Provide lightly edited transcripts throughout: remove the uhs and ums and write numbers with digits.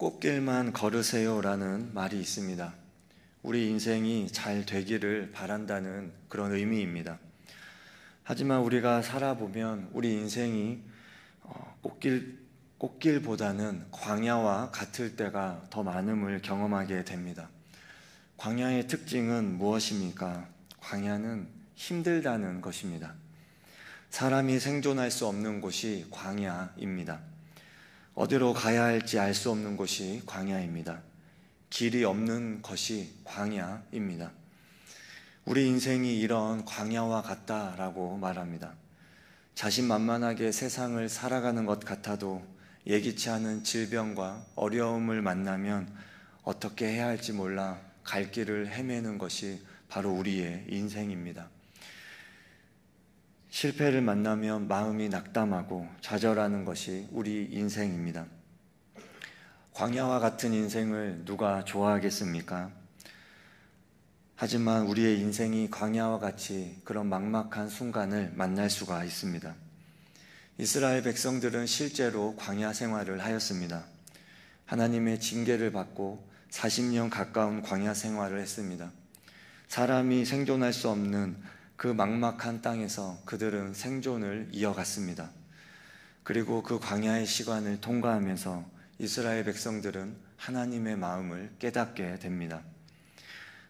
꽃길만 걸으세요라는 말이 있습니다. 우리 인생이 잘 되기를 바란다는 그런 의미입니다. 하지만 우리가 살아보면 우리 인생이 꽃길보다는 광야와 같을 때가 더 많음을 경험하게 됩니다. 광야의 특징은 무엇입니까? 광야는 힘들다는 것입니다. 사람이 생존할 수 없는 곳이 광야입니다. 어디로 가야 할지 알 수 없는 곳이 광야입니다. 길이 없는 것이 광야입니다. 우리 인생이 이런 광야와 같다라고 말합니다. 자신만만하게 세상을 살아가는 것 같아도 예기치 않은 질병과 어려움을 만나면 어떻게 해야 할지 몰라 갈 길을 헤매는 것이 바로 우리의 인생입니다. 실패를 만나면 마음이 낙담하고 좌절하는 것이 우리 인생입니다. 광야와 같은 인생을 누가 좋아하겠습니까? 하지만 우리의 인생이 광야와 같이 그런 막막한 순간을 만날 수가 있습니다. 이스라엘 백성들은 실제로 광야 생활을 하였습니다. 하나님의 징계를 받고 40년 가까운 광야 생활을 했습니다. 사람이 생존할 수 없는 그 막막한 땅에서 그들은 생존을 이어갔습니다. 그리고 그 광야의 시간을 통과하면서 이스라엘 백성들은 하나님의 마음을 깨닫게 됩니다.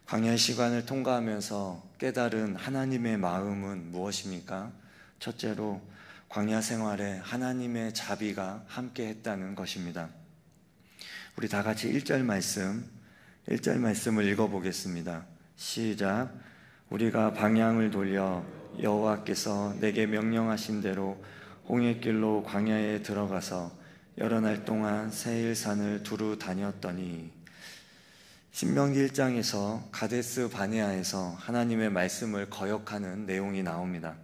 광야의 시간을 통과하면서 깨달은 하나님의 마음은 무엇입니까? 첫째로 광야 생활에 하나님의 자비가 함께 했다는 것입니다. 우리 다 같이 1절 말씀을 읽어보겠습니다. 시작. 우리가 방향을 돌려 여호와께서 내게 명령하신 대로 홍해길로 광야에 들어가서 여러 날 동안 세일산을 두루 다녔더니, 신명기 1장에서 가데스 바네아에서 하나님의 말씀을 거역하는 내용이 나옵니다.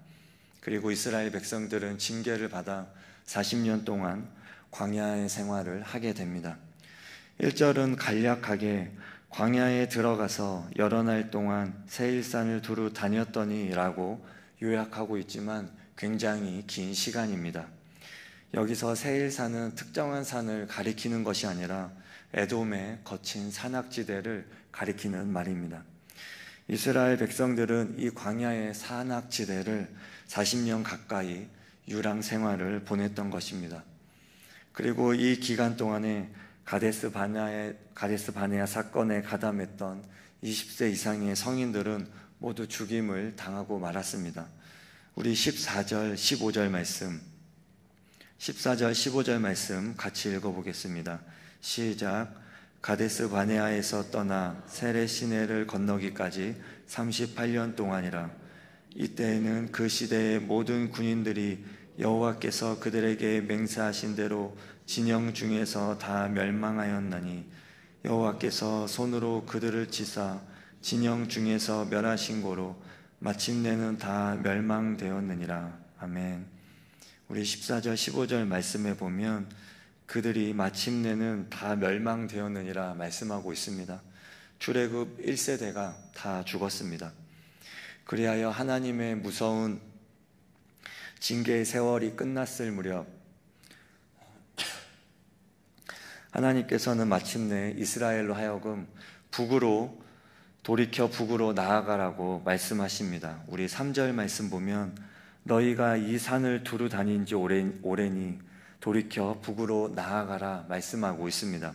그리고 이스라엘 백성들은 징계를 받아 40년 동안 광야의 생활을 하게 됩니다. 1절은 간략하게 광야에 들어가서 여러 날 동안 세일산을 두루 다녔더니 라고 요약하고 있지만 굉장히 긴 시간입니다. 여기서 세일산은 특정한 산을 가리키는 것이 아니라 에돔의 거친 산악지대를 가리키는 말입니다. 이스라엘 백성들은 이 광야의 산악지대를 40년 가까이 유랑 생활을 보냈던 것입니다. 그리고 이 기간 동안에 가데스 바네아 사건에 가담했던 20세 이상의 성인들은 모두 죽임을 당하고 말았습니다. 우리 14절, 15절 말씀 같이 읽어보겠습니다. 시작. 가데스 바네아에서 떠나 세레 시내를 건너기까지 38년 동안이라. 이때에는 그 시대의 모든 군인들이 여호와께서 그들에게 맹세하신 대로 진영 중에서 다 멸망하였나니 여호와께서 손으로 그들을 치사 진영 중에서 멸하신 고로 마침내는 다 멸망되었느니라. 아멘. 우리 14절 15절 말씀에 보면 그들이 마침내는 다 멸망되었느니라 말씀하고 있습니다. 출애굽 1세대가 다 죽었습니다. 그리하여 하나님의 무서운 징계의 세월이 끝났을 무렵 하나님께서는 마침내 이스라엘로 하여금 돌이켜 북으로 나아가라고 말씀하십니다. 우리 3절 말씀 보면 너희가 이 산을 두루 다닌 지 오래니 돌이켜 북으로 나아가라 말씀하고 있습니다.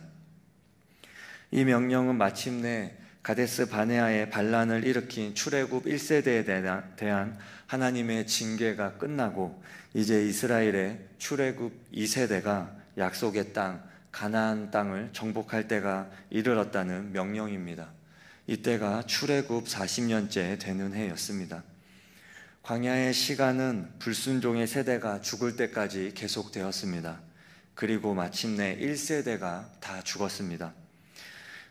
이 명령은 마침내 가데스 바네아의 반란을 일으킨 출애굽 1세대에 대한 하나님의 징계가 끝나고 이제 이스라엘의 출애굽 2세대가 약속의 땅 가나안 땅을 정복할 때가 이르렀다는 명령입니다. 이때가 출애굽 40년째 되는 해였습니다. 광야의 시간은 불순종의 세대가 죽을 때까지 계속되었습니다. 그리고 마침내 1세대가 다 죽었습니다.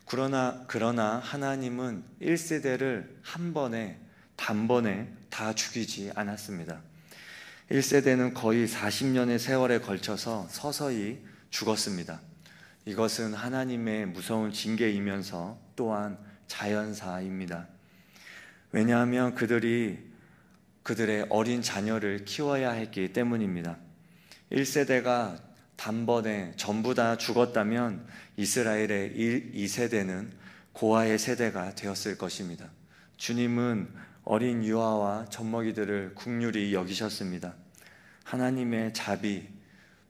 그러나 하나님은 1세대를 단번에 다 죽이지 않았습니다. 1세대는 거의 40년의 세월에 걸쳐서 서서히 죽었습니다. 이것은 하나님의 무서운 징계이면서 또한 자연사입니다. 왜냐하면 그들이 그들의 어린 자녀를 키워야 했기 때문입니다. 1세대가 단번에 전부 다 죽었다면 이스라엘의 2세대는 고아의 세대가 되었을 것입니다. 주님은 어린 유아와 젖먹이들을 긍휼히 여기셨습니다. 하나님의 자비,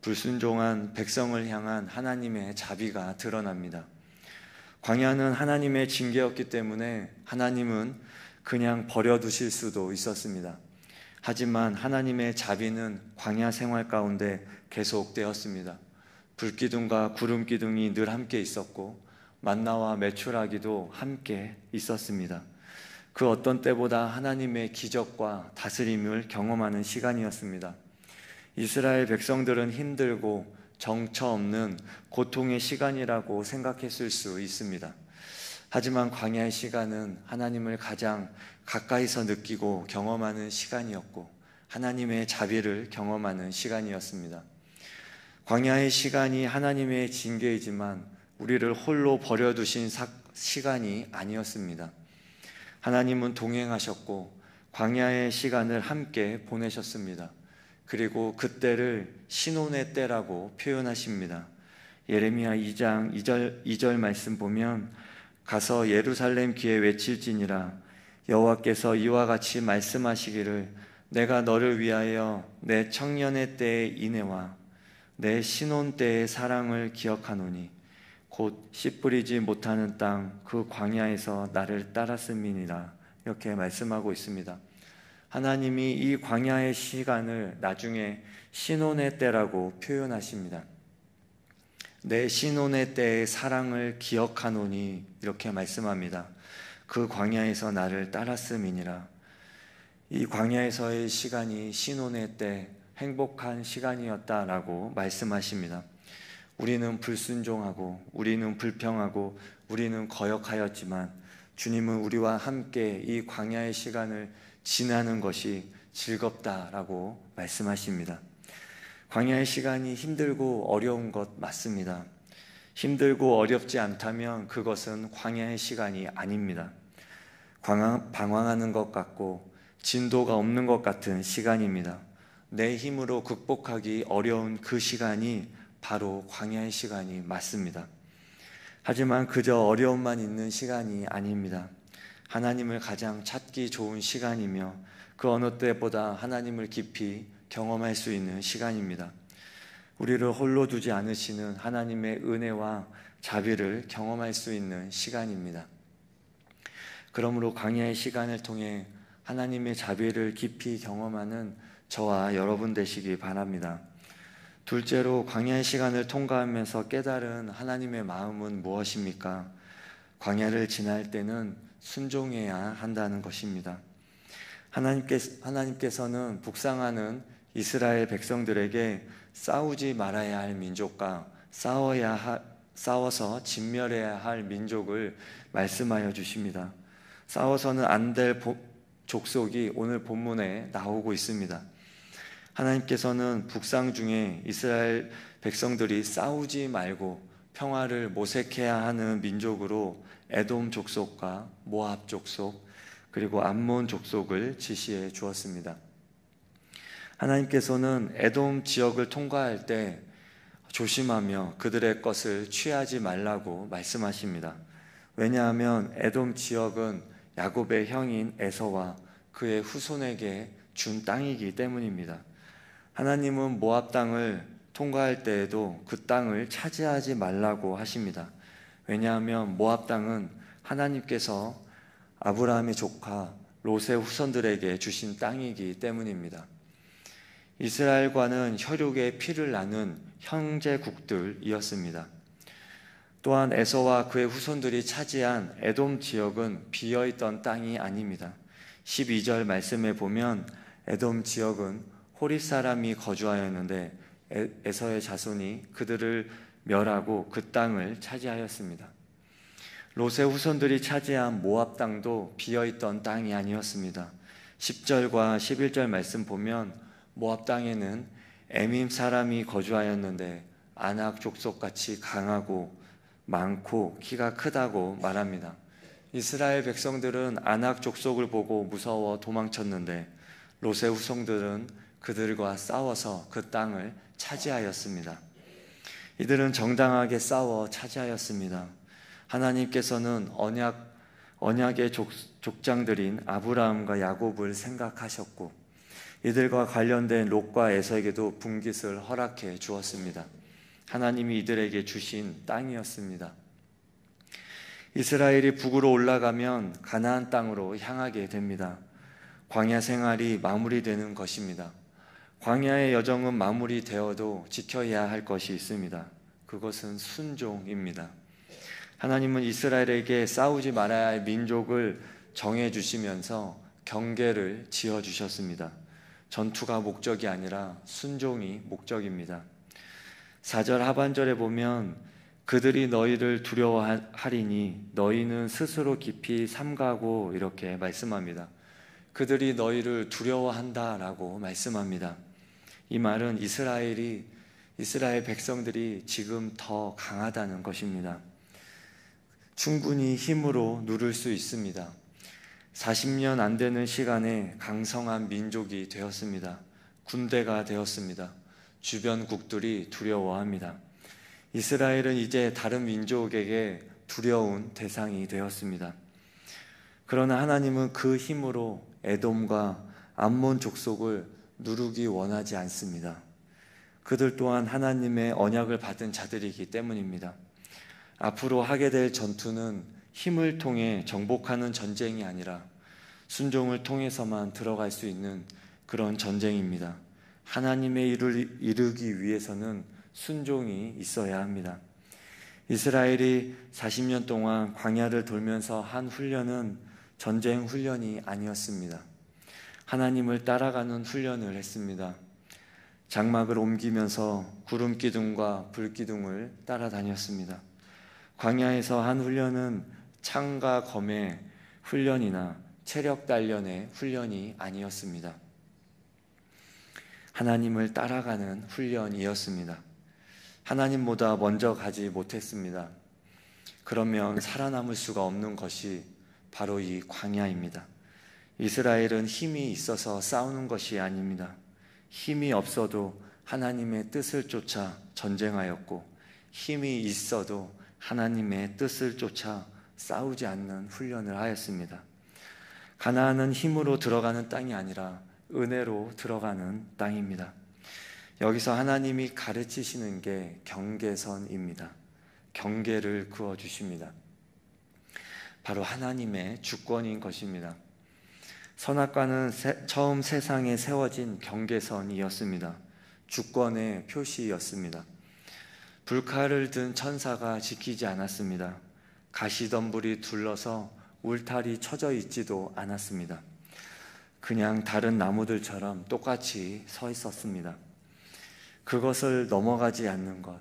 불순종한 백성을 향한 하나님의 자비가 드러납니다. 광야는 하나님의 징계였기 때문에 하나님은 그냥 버려두실 수도 있었습니다. 하지만 하나님의 자비는 광야 생활 가운데 계속되었습니다. 불기둥과 구름기둥이 늘 함께 있었고 만나와 메추라기도 함께 있었습니다. 그 어떤 때보다 하나님의 기적과 다스림을 경험하는 시간이었습니다. 이스라엘 백성들은 힘들고 정처 없는 고통의 시간이라고 생각했을 수 있습니다. 하지만 광야의 시간은 하나님을 가장 가까이서 느끼고 경험하는 시간이었고 하나님의 자비를 경험하는 시간이었습니다. 광야의 시간이 하나님의 징계이지만 우리를 홀로 버려두신 시간이 아니었습니다. 하나님은 동행하셨고 광야의 시간을 함께 보내셨습니다. 그리고 그때를 신혼의 때라고 표현하십니다. 예레미야 2장 2절 말씀 보면 가서 예루살렘 귀에 외칠지니라 여호와께서 이와 같이 말씀하시기를 내가 너를 위하여 내 청년의 때의 인애와 내 신혼 때의 사랑을 기억하노니 곧 씨 뿌리지 못하는 땅 그 광야에서 나를 따랐음이니라 이렇게 말씀하고 있습니다. 하나님이 이 광야의 시간을 나중에 신혼의 때라고 표현하십니다. 내 신혼의 때의 사랑을 기억하노니 이렇게 말씀합니다. 그 광야에서 나를 따랐음이니라. 이 광야에서의 시간이 신혼의 때 행복한 시간이었다라고 말씀하십니다. 우리는 불순종하고 우리는 불평하고 우리는 거역하였지만 주님은 우리와 함께 이 광야의 시간을 지나는 것이 즐겁다라고 말씀하십니다. 광야의 시간이 힘들고 어려운 것 맞습니다. 힘들고 어렵지 않다면 그것은 광야의 시간이 아닙니다. 방황하는 것 같고 진도가 없는 것 같은 시간입니다. 내 힘으로 극복하기 어려운 그 시간이 바로 광야의 시간이 맞습니다. 하지만 그저 어려움만 있는 시간이 아닙니다. 하나님을 가장 찾기 좋은 시간이며 그 어느 때보다 하나님을 깊이 경험할 수 있는 시간입니다. 우리를 홀로 두지 않으시는 하나님의 은혜와 자비를 경험할 수 있는 시간입니다. 그러므로 광야의 시간을 통해 하나님의 자비를 깊이 경험하는 저와 여러분 되시기 바랍니다. 둘째로 광야의 시간을 통과하면서 깨달은 하나님의 마음은 무엇입니까? 광야를 지날 때는 순종해야 한다는 것입니다. 하나님께서는 북상하는 이스라엘 백성들에게 싸우지 말아야 할 민족과 싸워서 진멸해야 할 민족을 말씀하여 주십니다. 싸워서는 안 될 족속이 오늘 본문에 나오고 있습니다. 하나님께서는 북상 중에 이스라엘 백성들이 싸우지 말고 평화를 모색해야 하는 민족으로 에돔 족속과 모압 족속 그리고 암몬 족속을 지시해 주었습니다. 하나님께서는 에돔 지역을 통과할 때 조심하며 그들의 것을 취하지 말라고 말씀하십니다. 왜냐하면 에돔 지역은 야곱의 형인 에서와 그의 후손에게 준 땅이기 때문입니다. 하나님은 모압 땅을 통과할 때에도 그 땅을 차지하지 말라고 하십니다. 왜냐하면 모압 땅은 하나님께서 아브라함의 조카 롯의 후손들에게 주신 땅이기 때문입니다. 이스라엘과는 혈육의 피를 나눈 형제국들이었습니다. 또한 에서와 그의 후손들이 차지한 에돔 지역은 비어있던 땅이 아닙니다. 12절 말씀에 보면 에돔 지역은 호릿 사람이 거주하였는데 에서의 자손이 그들을 멸하고 그 땅을 차지하였습니다. 롯의 후손들이 차지한 모압 땅도 비어있던 땅이 아니었습니다. 10절과 11절 말씀 보면 모압 땅에는 에밈 사람이 거주하였는데 아낙 족속같이 강하고 많고 키가 크다고 말합니다. 이스라엘 백성들은 아낙 족속을 보고 무서워 도망쳤는데 롯의 후손들은 그들과 싸워서 그 땅을 차지하였습니다. 이들은 정당하게 싸워 차지하였습니다. 하나님께서는 언약의 족장들인 아브라함과 야곱을 생각하셨고 이들과 관련된 롯과 에서에게도 분깃을 허락해 주었습니다. 하나님이 이들에게 주신 땅이었습니다. 이스라엘이 북으로 올라가면 가나안 땅으로 향하게 됩니다. 광야 생활이 마무리되는 것입니다. 광야의 여정은 마무리되어도 지켜야 할 것이 있습니다. 그것은 순종입니다. 하나님은 이스라엘에게 싸우지 말아야 할 민족을 정해주시면서 경계를 지어주셨습니다. 전투가 목적이 아니라 순종이 목적입니다. 4절 하반절에 보면 그들이 너희를 두려워하리니 너희는 스스로 깊이 삼가고 이렇게 말씀합니다. 그들이 너희를 두려워한다라고 말씀합니다. 이 말은 이스라엘 백성들이 지금 더 강하다는 것입니다. 충분히 힘으로 누를 수 있습니다. 40년 안 되는 시간에 강성한 민족이 되었습니다. 군대가 되었습니다. 주변 국들이 두려워합니다. 이스라엘은 이제 다른 민족에게 두려운 대상이 되었습니다. 그러나 하나님은 그 힘으로 에돔과 암몬 족속을 누르기 원하지 않습니다. 그들 또한 하나님의 언약을 받은 자들이기 때문입니다. 앞으로 하게 될 전투는 힘을 통해 정복하는 전쟁이 아니라 순종을 통해서만 들어갈 수 있는 그런 전쟁입니다. 하나님의 일을 이루기 위해서는 순종이 있어야 합니다. 이스라엘이 40년 동안 광야를 돌면서 한 훈련은 전쟁 훈련이 아니었습니다. 하나님을 따라가는 훈련을 했습니다. 장막을 옮기면서 구름 기둥과 불 기둥을 따라다녔습니다. 광야에서 한 훈련은 창과 검의 훈련이나 체력 단련의 훈련이 아니었습니다. 하나님을 따라가는 훈련이었습니다. 하나님보다 먼저 가지 못했습니다. 그러면 살아남을 수가 없는 것이 바로 이 광야입니다. 이스라엘은 힘이 있어서 싸우는 것이 아닙니다. 힘이 없어도 하나님의 뜻을 쫓아 전쟁하였고 힘이 있어도 하나님의 뜻을 쫓아 싸우지 않는 훈련을 하였습니다. 가나안은 힘으로 들어가는 땅이 아니라 은혜로 들어가는 땅입니다. 여기서 하나님이 가르치시는 게 경계선입니다. 경계를 그어주십니다. 바로 하나님의 주권인 것입니다. 선악과는 처음 세상에 세워진 경계선이었습니다. 주권의 표시였습니다. 불칼을 든 천사가 지키지 않았습니다. 가시덤불이 둘러서 울타리 쳐져 있지도 않았습니다. 그냥 다른 나무들처럼 똑같이 서 있었습니다. 그것을 넘어가지 않는 것,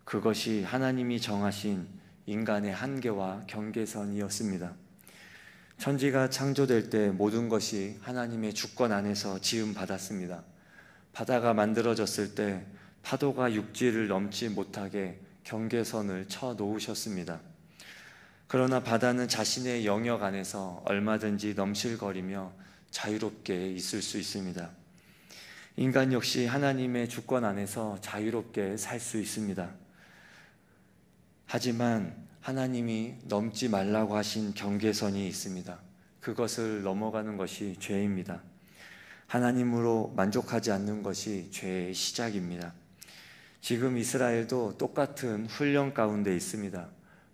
그것이 하나님이 정하신 인간의 한계와 경계선이었습니다. 천지가 창조될 때 모든 것이 하나님의 주권 안에서 지음받았습니다. 바다가 만들어졌을 때 파도가 육지를 넘지 못하게 경계선을 쳐 놓으셨습니다. 그러나 바다는 자신의 영역 안에서 얼마든지 넘실거리며 자유롭게 있을 수 있습니다. 인간 역시 하나님의 주권 안에서 자유롭게 살 수 있습니다. 하지만 하나님이 넘지 말라고 하신 경계선이 있습니다. 그것을 넘어가는 것이 죄입니다. 하나님으로 만족하지 않는 것이 죄의 시작입니다. 지금 이스라엘도 똑같은 훈련 가운데 있습니다.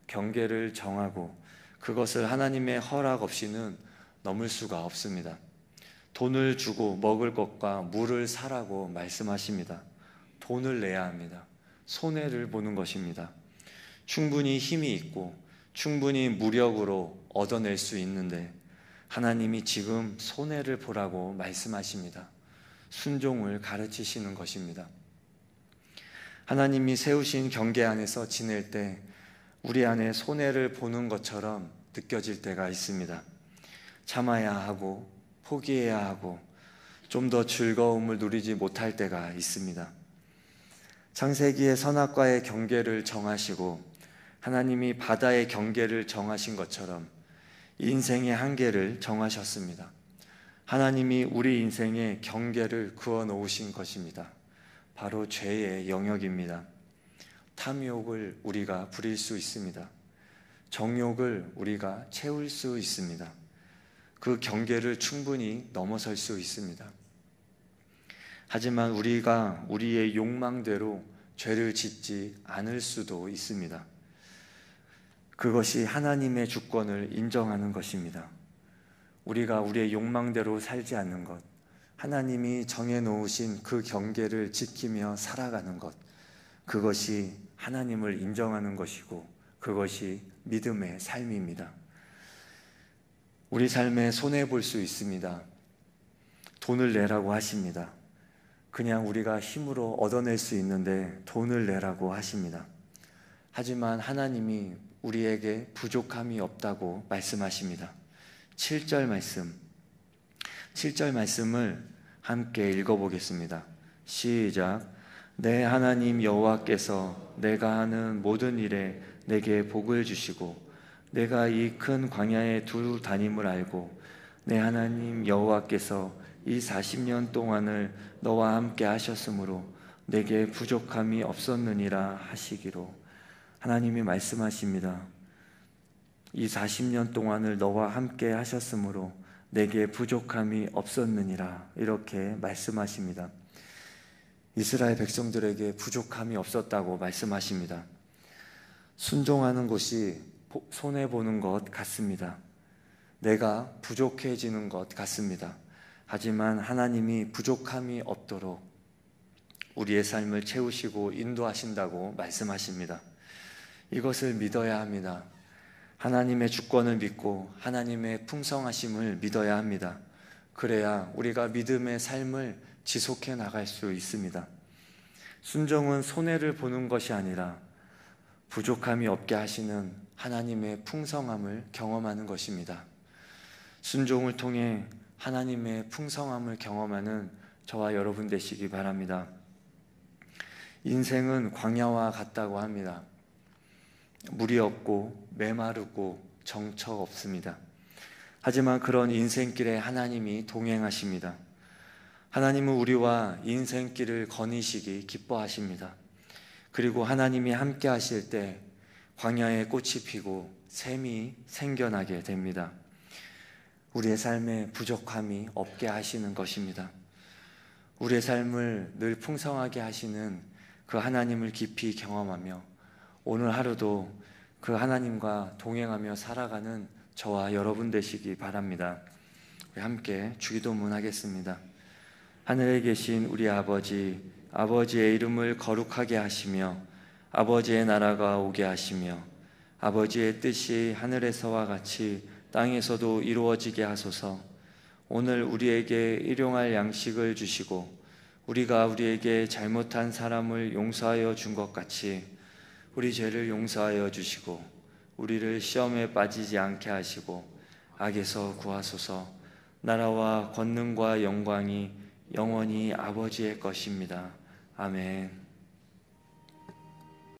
경계를 정하고 그것을 하나님의 허락 없이는 넘을 수가 없습니다. 돈을 주고 먹을 것과 물을 사라고 말씀하십니다. 돈을 내야 합니다. 손해를 보는 것입니다. 충분히 힘이 있고 충분히 무력으로 얻어낼 수 있는데 하나님이 지금 손해를 보라고 말씀하십니다. 순종을 가르치시는 것입니다. 하나님이 세우신 경계 안에서 지낼 때 우리 안에 손해를 보는 것처럼 느껴질 때가 있습니다. 참아야 하고 포기해야 하고 좀 더 즐거움을 누리지 못할 때가 있습니다. 창세기의 선악과의 경계를 정하시고 하나님이 바다의 경계를 정하신 것처럼 인생의 한계를 정하셨습니다. 하나님이 우리 인생의 경계를 그어 놓으신 것입니다. 바로 죄의 영역입니다. 탐욕을 우리가 부릴 수 있습니다. 정욕을 우리가 채울 수 있습니다. 그 경계를 충분히 넘어설 수 있습니다. 하지만 우리가 우리의 욕망대로 죄를 짓지 않을 수도 있습니다. 그것이 하나님의 주권을 인정하는 것입니다. 우리가 우리의 욕망대로 살지 않는 것, 하나님이 정해놓으신 그 경계를 지키며 살아가는 것, 그것이 하나님을 인정하는 것이고 그것이 믿음의 삶입니다. 우리 삶에 손해볼 수 있습니다. 돈을 내라고 하십니다. 그냥 우리가 힘으로 얻어낼 수 있는데 돈을 내라고 하십니다. 하지만 하나님이 우리에게 부족함이 없다고 말씀하십니다. 7절 말씀을 함께 읽어보겠습니다. 시작. 내 하나님 여호와께서 내가 하는 모든 일에 내게 복을 주시고 내가 이 큰 광야에 두루 다님을 알고 내 하나님 여호와께서 이 40년 동안을 너와 함께 하셨으므로 내게 부족함이 없었느니라 하시기로. 하나님이 말씀하십니다. 이 40년 동안을 너와 함께 하셨으므로 내게 부족함이 없었느니라, 이렇게 말씀하십니다. 이스라엘 백성들에게 부족함이 없었다고 말씀하십니다. 순종하는 것이 손해보는 것 같습니다. 내가 부족해지는 것 같습니다. 하지만 하나님이 부족함이 없도록 우리의 삶을 채우시고 인도하신다고 말씀하십니다. 이것을 믿어야 합니다. 하나님의 주권을 믿고 하나님의 풍성하심을 믿어야 합니다. 그래야 우리가 믿음의 삶을 지속해 나갈 수 있습니다. 순종은 손해를 보는 것이 아니라 부족함이 없게 하시는 하나님의 풍성함을 경험하는 것입니다. 순종을 통해 하나님의 풍성함을 경험하는 저와 여러분 되시기 바랍니다. 인생은 광야와 같다고 합니다. 물이 없고 메마르고 정처 없습니다. 하지만 그런 인생길에 하나님이 동행하십니다. 하나님은 우리와 인생길을 거니시기 기뻐하십니다. 그리고 하나님이 함께 하실 때 광야에 꽃이 피고 샘이 생겨나게 됩니다. 우리의 삶에 부족함이 없게 하시는 것입니다. 우리의 삶을 늘 풍성하게 하시는 그 하나님을 깊이 경험하며 오늘 하루도 그 하나님과 동행하며 살아가는 저와 여러분 되시기 바랍니다. 우리 함께 주기도문 하겠습니다. 하늘에 계신 우리 아버지, 아버지의 이름을 거룩하게 하시며 아버지의 나라가 오게 하시며 아버지의 뜻이 하늘에서와 같이 땅에서도 이루어지게 하소서. 오늘 우리에게 일용할 양식을 주시고 우리가 우리에게 잘못한 사람을 용서하여 준 것 같이 우리 죄를 용서하여 주시고 우리를 시험에 빠지지 않게 하시고 악에서 구하소서. 나라와 권능과 영광이 영원히 아버지의 것입니다. 아멘.